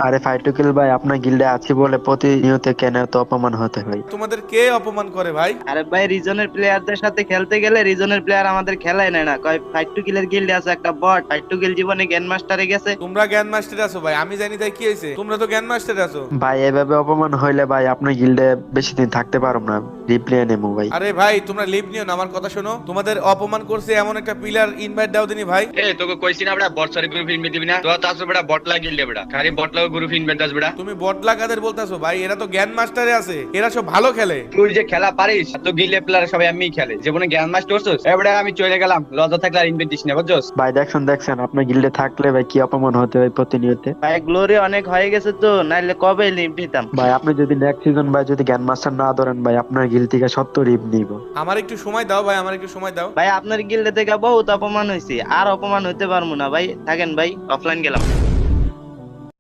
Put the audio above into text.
আরে ফাইটুকিল ভাই, আপনার গিল্ডে আছি বলে প্রতিনিয়ত কেন তো অপমান হতে হয়? তোমাদের কে অপমান করে ভাই? আরে ভাই, রিজনের প্লেয়ারদের সাথে খেলতে গেলে রিজনের প্লেয়ার আমাদের খেলায় নেয় না, কয় ফাইট টু কিলের গিল্ডে আছে একটা বট, ফাইট টু কিল জীবনে গ্র্যান্ড মাস্টারে গেছে। তোমরা জ্ঞান মাস্টার আছো ভাই, আমি জানি তাই কি হয়েছে? তোমরা তো জ্ঞান মাস্টার আছো। ভাই এভাবে অপমান হইলে ভাই আপনার গিল্ডে বেশি দিন থাকতে পারব না, রিপ্লে নেবো ভাই। আরে ভাই তোমরা লিভ নিও না, আমার কথা শোনো। তোমাদের অপমান করছে এমন একটা প্লেয়ার ইনভাইট দাও দিনি ভাই। এ তোকে কইছি না বেটা, বট সরি গ্রুপ ইনভাইট দিবি না? তো তাসো বেটা বট লাগিয়ে দে বেটা, খালি বট লাগো গ্রুপ ইনভাইট দাস বেটা। তুমি বটলা কাদের বলতাছো ভাই? এরা তো জ্ঞান মাস্টারে আছে, এরা সব ভালো খেলে। তুই যে খেলা পারিস তো গিলে প্লেয়ার সবাই আমি খেলে, জীবনে জ্ঞান মাস্টার হচ্ছিস এবারে আমি চলে গেলাম, লজ্জা থাকলে আর ইনভাইট দিস না বুঝছস? ভাই দেখছেন আপনার গিল্ডে থাকলে ভাই কি অপমান হতে হয় প্রতিনিয়ত। ভাই গ্লোরি অনেক হয়ে গেছে তো, নাইলে কবে লিভ নিতাম। ভাই আপনি যদি নেক্সট সিজন ভাই যদি জ্ঞান মাস্টার না ধরেন ভাই, আপনার গিল্ড থেকে 70 রিপ নিব। আমার একটু সময় দাও ভাই, আমার একটু সময় দাও। ভাই আপনার গিল্ডে থেকে বহুত অপমান হয়েছে, আর অপমান হইতে পারবো না ভাই, থাকেন ভাই, অফলাইন গেলাম।